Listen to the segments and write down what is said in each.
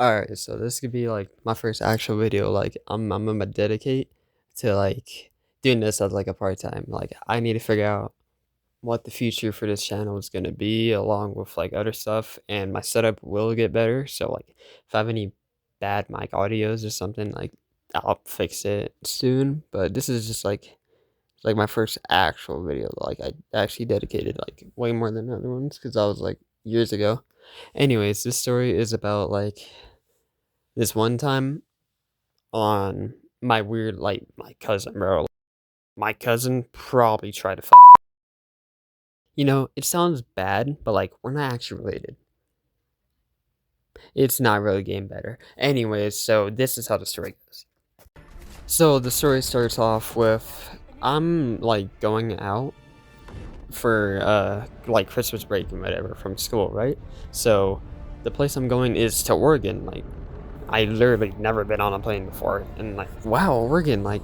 Alright, so this could be like my first actual video. Like I'm gonna dedicate to like doing this as like a part-time. Like I need to figure out what the future for this channel is gonna be along with like other stuff, and my setup will get better. So like if I have any bad mic audios or something, like I'll fix it soon. But this is just like my first actual video. Like I actually dedicated like way more than other ones because I was like years ago. Anyways, this story is about like this one time on my weird, like, my cousin, bro. My cousin probably tried to it sounds bad, but, like, we're not actually related. It's not really getting better. Anyways, so this is how the story goes. So the story starts off with I'm, like, going out for, like, Christmas break and whatever from school, right? So the place I'm going is to Oregon. Like, I literally never been on a plane before, and, like, wow, Oregon, like,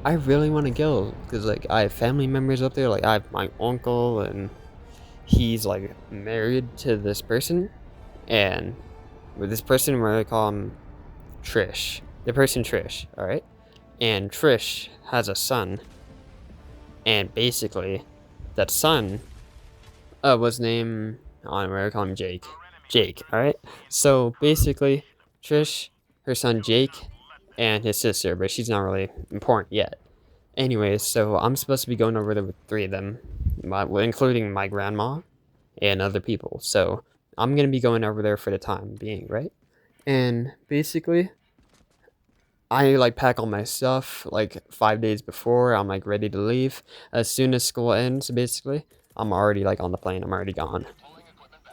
I really want to go because like I have family members up there. Like I have my uncle, and he's like married to this person, and with this person we're gonna call him Trish. The person Trish, all right. And Trish has a son, and basically, that son was named on we're gonna call him Jake. Jake, all right. So basically, Trish, her son Jake, and his sister, but she's not really important yet. Anyways, so I'm supposed to be going over there with three of them, including my grandma and other people. So I'm gonna be going over there for the time being, right? And basically, I like pack all my stuff like 5 days before. I'm like ready to leave. As soon as school ends, basically, I'm already like on the plane. I'm already gone,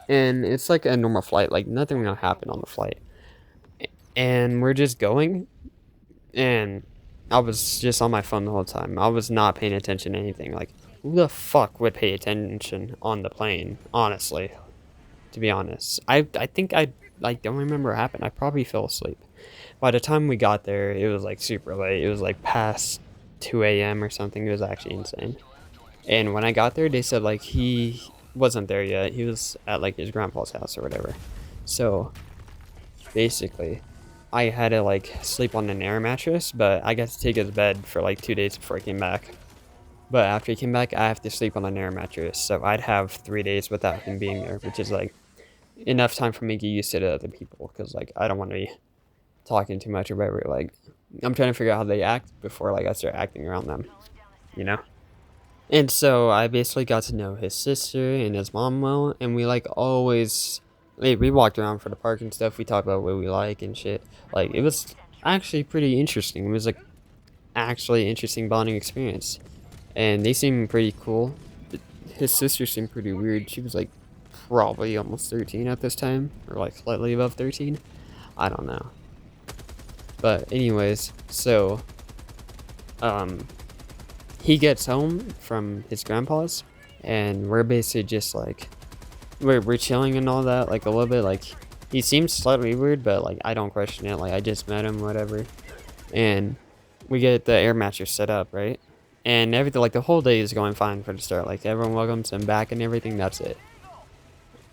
and it's like a normal flight. Like nothing will happen on the flight, and we're just going. And I was just on my phone the whole time. I was not paying attention to anything. Like, who the fuck would pay attention on the plane? Honestly, to be honest, I think I like don't remember what happened. I probably fell asleep. By the time we got there, it was like super late. It was like past 2 a.m. or something. It was actually insane. And when I got there, they said like he wasn't there yet. He was at like his grandpa's house or whatever. So basically, I had to like sleep on an air mattress, but I got to take his bed for like 2 days before I came back. But after he came back, I have to sleep on an air mattress, so I'd have 3 days without him being there, which is like enough time for me to get used to the other people, because like I don't want to be talking too much or whatever. Like I'm trying to figure out how they act before like I start acting around them, you know. And so I basically got to know his sister and his mom well, and we like always we walked around for the park and stuff. We talked about what we like and shit. Like it was actually pretty interesting. It was like actually interesting bonding experience, and they seemed pretty cool. But his sister seemed pretty weird. She was like probably almost 13 at this time, or like slightly above 13. I don't know. But anyways, so um he gets home from his grandpa's, and we're basically just like we're chilling and all that, like a little bit. Like he seems slightly weird, but like I don't question it. Like I just met him, whatever. And we get the air mattress set up, right? And everything, like the whole day is going fine for the start. Like everyone welcomes him back and everything. That's it.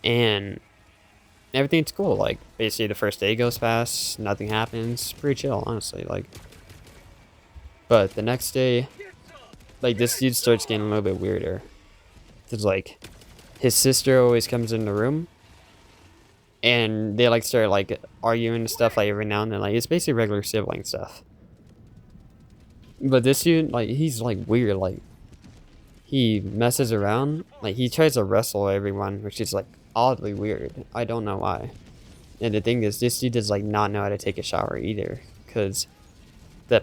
And everything's cool. Like basically the first day goes fast, nothing happens, pretty chill, honestly. Like, but the next day, like this dude starts getting a little bit weirder. Cause like his sister always comes in the room, and they like start like arguing and stuff like every now and then. Like it's basically regular sibling stuff. But this dude, like he's like weird. Like he messes around. Like he tries to wrestle everyone, which is like oddly weird. I don't know why. And the thing is, this dude does like not know how to take a shower either. Cause the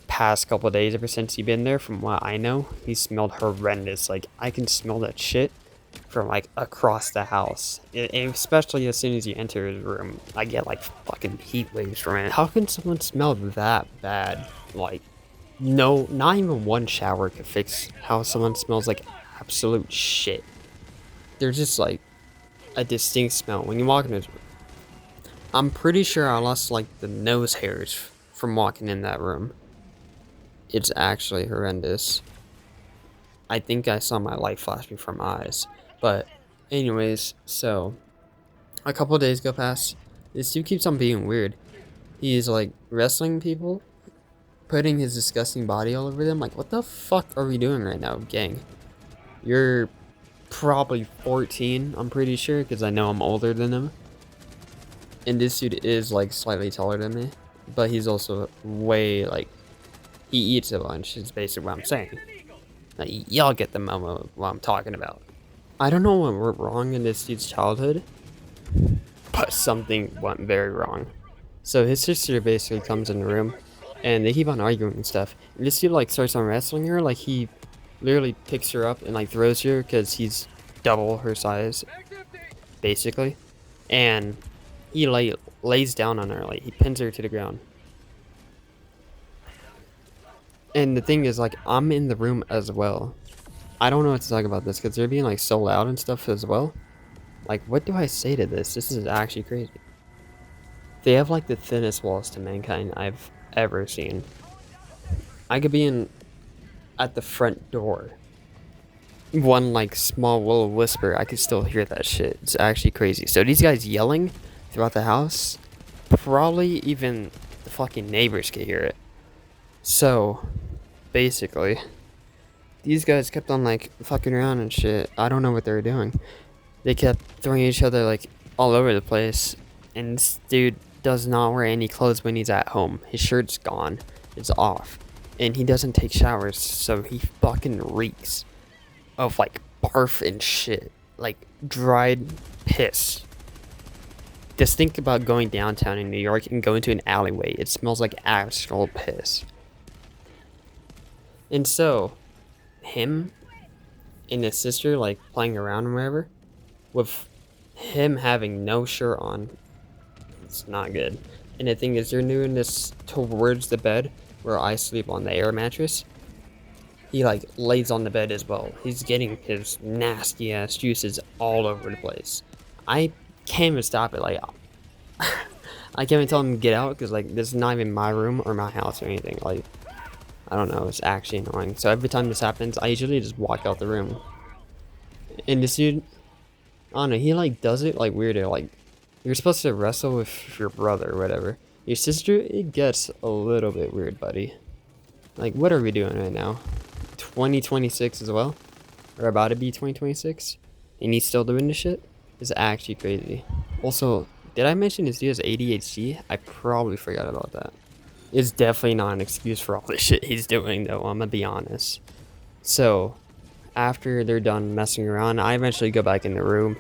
past couple of days, ever since he's been there, from what I know, he smelled horrendous. Like I can smell that shit from like across the house, and especially as soon as you enter his room, I get like fucking heat waves from it. How can someone smell that bad? Like, no, not even one shower could fix how someone smells like absolute shit. There's just like a distinct smell when you walk in his room. I'm pretty sure I lost like the nose hairs from walking in that room. It's actually horrendous. I think I saw my light flash before my eyes. But anyways, so a couple of days go past. This dude keeps on being weird. He's like wrestling people, putting his disgusting body all over them. Like, what the fuck are we doing right now, gang? You're probably 14, I'm pretty sure, because I know I'm older than him. And this dude is like slightly taller than me, but he's also way like, he eats a bunch, is basically what I'm saying. Like, y'all get the memo of what I'm talking about. I don't know what went wrong in this dude's childhood, but something went very wrong. So his sister basically comes in the room, and they keep on arguing and stuff. And this dude like starts on wrestling her, like he literally picks her up and like throws her because he's double her size, basically. And he like lays down on her, like he pins her to the ground. And the thing is, like, I'm in the room as well. I don't know what to talk about this because they're being like so loud and stuff as well. Like, what do I say to this? This is actually crazy. They have like the thinnest walls to mankind I've ever seen. I could be in at the front door. One like small little whisper, I could still hear that shit. It's actually crazy. So these guys yelling throughout the house, probably even the fucking neighbors could hear it. So basically, these guys kept on like fucking around and shit. I don't know what they were doing. They kept throwing each other like all over the place. And this dude does not wear any clothes when he's at home. His shirt's gone. It's off. And he doesn't take showers, so he fucking reeks of like barf and shit. Like dried piss. Just think about going downtown in New York and going to an alleyway. It smells like actual piss. And so, him and his sister like playing around or whatever, with him having no shirt on, it's not good. And the thing is, they're doing this towards the bed where I sleep on the air mattress. He like lays on the bed as well. He's getting his nasty ass juices all over the place. I can't even stop it. Like, I can't even tell him to get out because like this is not even my room or my house or anything. Like, I don't know. It's actually annoying. So every time this happens, I usually just walk out the room. And this dude, I don't know. He like does it like weirder. Like, you're supposed to wrestle with your brother or whatever. Your sister, it gets a little bit weird, buddy. Like, what are we doing right now? 2026 as well? Or about to be 2026? And he's still doing this shit? It's actually crazy. Also, did I mention this dude has ADHD? I probably forgot about that. It's definitely not an excuse for all the shit he's doing, though, I'm gonna be honest. So, after they're done messing around, I eventually go back in the room.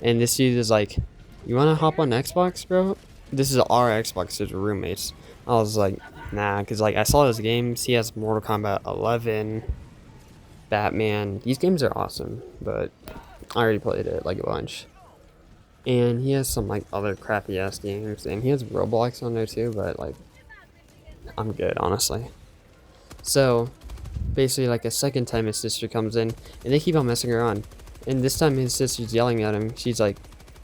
And this dude is like, you wanna hop on Xbox, bro? This is our Xbox, as roommates. I was like, nah, because like I saw his games. He has Mortal Kombat 11, Batman. These games are awesome, but I already played it like a bunch. And he has some like other crappy ass games, and he has Roblox on there too, but like, I'm good, honestly. So, basically like a second time his sister comes in, and they keep on messing around. And this time his sister's yelling at him. She's like,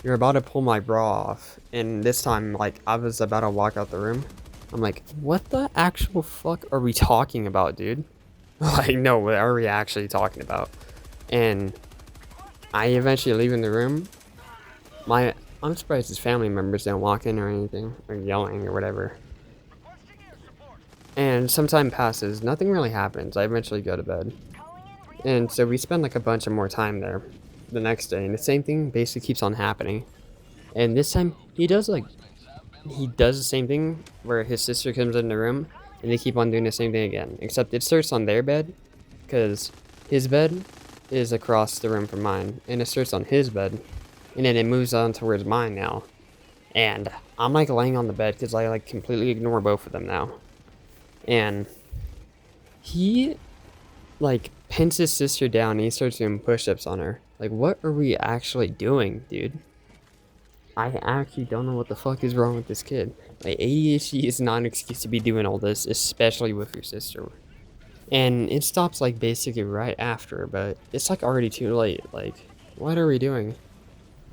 you're about to pull my bra off. And this time, like, I was about to walk out the room. I'm like, what the actual fuck are we talking about, dude? Like, no, what are we actually talking about? And I eventually leave in the room. I'm surprised his family members don't walk in or anything, or yelling or whatever. And some time passes, nothing really happens. I eventually go to bed. And so we spend like a bunch of more time there the next day, and the same thing basically keeps on happening. And this time he does the same thing where his sister comes in the room and they keep on doing the same thing again, except it starts on their bed because his bed is across the room from mine, and it starts on his bed and then it moves on towards mine now. And I'm like laying on the bed because I like completely ignore both of them now. And he like pins his sister down and he starts doing push-ups on her. Like, what are we actually doing, dude? I actually don't know what the fuck is wrong with this kid. Like, ADHD is not an excuse to be doing all this, especially with your sister. And it stops like basically right after, but it's like already too late. Like, what are we doing?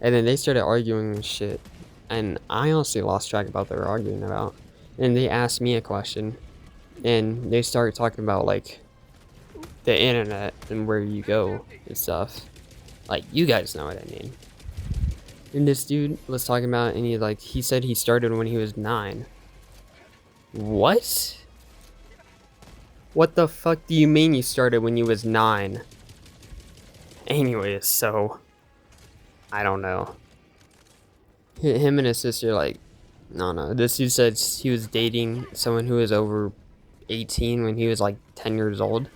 And then they started arguing and shit. And I honestly lost track about what they were arguing about. And they asked me a question. And they started talking about like the internet and where you go and stuff. Like, you guys know what I mean. And this dude was talking about, and he said he started when he was 9. What? What the fuck do you mean you started when you was 9? Anyways, so I don't know. Him and his sister, like, no. This dude said he was dating someone who was over 18 when he was like 10 years old,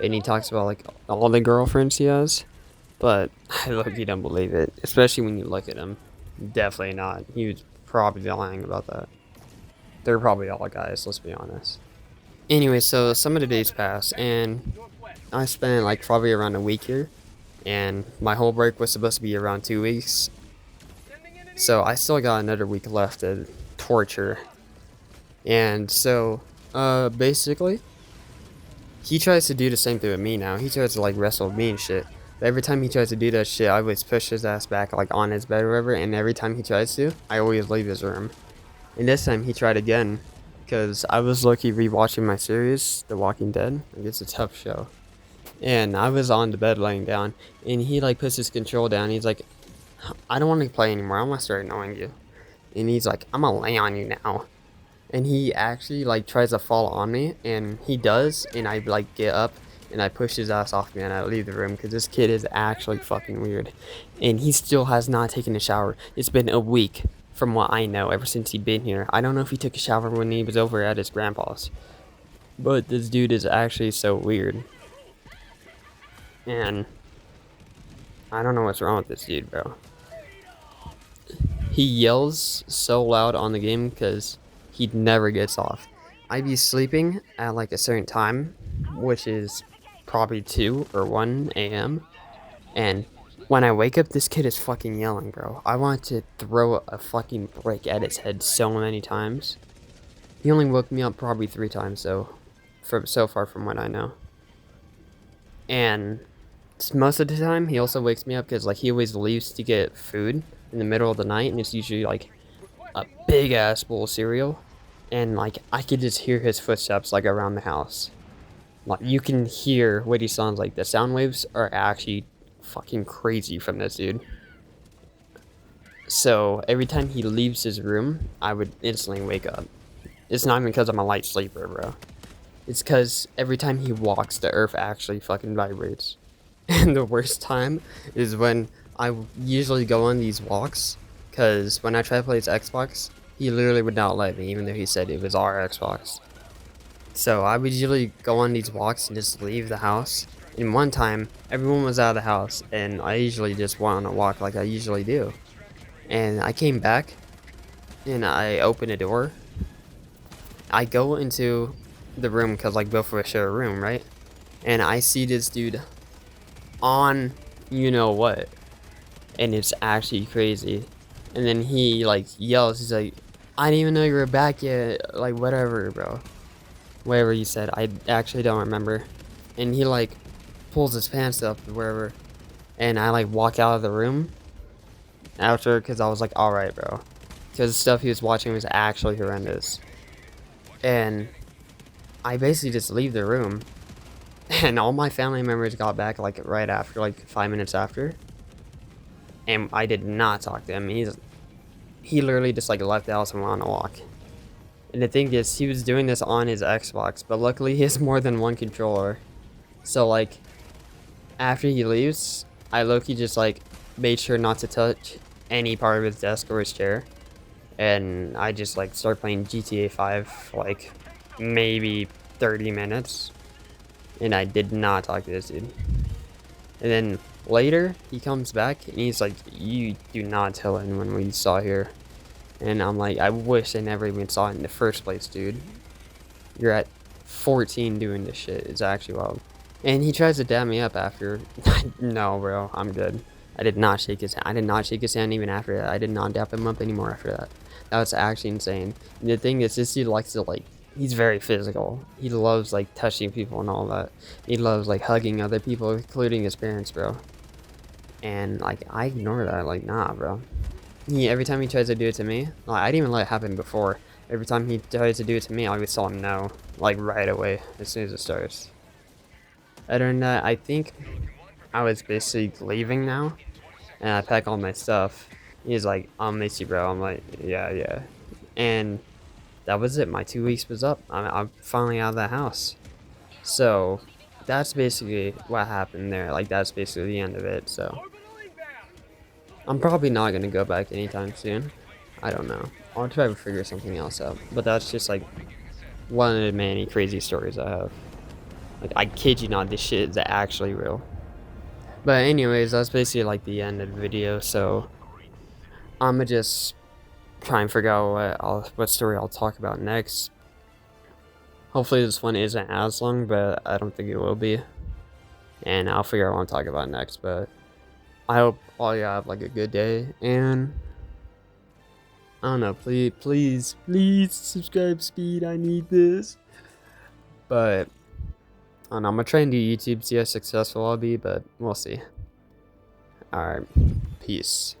and he talks about like all the girlfriends he has. But I look-y don't believe it, especially when you look at him. Definitely not. He was probably lying about that. They're probably all guys, let's be honest. Anyway, so some of the days passed, and I spent like probably around a week here, and my whole break was supposed to be around 2 weeks. So I still got another week left to torture. And so, basically, he tries to do the same thing with me now. He tries to like wrestle with me and shit. But every time he tries to do that shit, I always push his ass back like on his bed or whatever. And every time he tries to, I always leave his room. And this time he tried again, because I was lucky rewatching my series, The Walking Dead. Like, it's a tough show. And I was on the bed laying down, and he like puts his control down. He's like, I don't want to play anymore. I want to start annoying you. And he's like, I'm gonna lay on you now. And he actually like tries to fall on me, and he does, and I like get up and I push his ass off me and I leave the room, because this kid is actually fucking weird. And he still has not taken a shower. It's been a week from what I know ever since he'd been here. I don't know if he took a shower when he was over at his grandpa's, but this dude is actually so weird. And I don't know what's wrong with this dude, bro. He yells so loud on the game because he never gets off. I'd be sleeping at like a certain time, which is probably 2 or 1 a.m. And when I wake up, this kid is fucking yelling, bro. I want to throw a fucking brick at his head so many times. He only woke me up probably 3 times, though, so far from what I know. And most of the time, he also wakes me up because like he always leaves to get food in the middle of the night, and it's usually like a big ass bowl of cereal, and like I could just hear his footsteps like around the house. Like you can hear what he sounds like. The sound waves are actually fucking crazy from this dude. So every time he leaves his room, I would instantly wake up. It's not even because I'm a light sleeper, bro. It's because every time he walks, the earth actually fucking vibrates. And the worst time is when I usually go on these walks, because when I try to play his Xbox, he literally would not let me, even though he said it was our Xbox. So I would usually go on these walks and just leave the house. And one time, everyone was out of the house, and I usually just went on a walk like I usually do. And I came back, and I opened a door. I go into the room, because like both of us share a room, right? And I see this dude on you know what, and it's actually crazy. And then he like yells, he's like, I didn't even know you were back yet, like whatever, bro, whatever he said, I actually don't remember. And he like pulls his pants up or wherever, and I like walk out of the room after, because I was like, alright, bro, because the stuff he was watching was actually horrendous. And I basically just leave the room, and all my family members got back like right after, like 5 minutes after, and I did not talk to him. He literally just like left the house and went on a walk. And the thing is, he was doing this on his Xbox, but luckily he has more than one controller. So like after he leaves, I low-key just like made sure not to touch any part of his desk or his chair, and I just like started playing GTA 5 for like maybe 30 minutes. And I did not talk to this dude. And then later, he comes back and he's like, you do not tell anyone what you saw here. And I'm like, I wish I never even saw it in the first place, dude. You're at 14 doing this shit. It's actually wild. And he tries to dab me up after. No, bro, I'm good. I did not shake his hand. I did not shake his hand even after that. I did not dap him up anymore after that. That was actually insane. And the thing is, this dude likes to like, he's very physical. He loves like touching people and all that. He loves like hugging other people, including his parents, bro. And like I ignore that. Like, nah, bro. Every time he tries to do it to me, like, I didn't even let it happen before. Every time he tries to do it to me, I always tell him no, like right away as soon as it starts. Other than that, I think I was basically leaving now, and I pack all my stuff. He's like, I'll miss you, bro. I'm like, yeah, yeah. And that was it. My 2 weeks was up. I'm finally out of the house. So that's basically what happened there. Like, that's basically the end of it. So I'm probably not going to go back anytime soon. I don't know. I'll try to figure something else out. But that's just like one of the many crazy stories I have. Like, I kid you not, this shit is actually real. But anyways, that's basically like the end of the video. So I'm gonna just try and figure out what story I'll talk about next. Hopefully this one isn't as long, but I don't think it will be. And I'll figure out what I'm talking about next. But I hope all you have like a good day, and I don't know, please subscribe, Speed. I need this. But I don't know, I'm gonna try and do YouTube, see how successful I'll be, but we'll see. Alright, peace.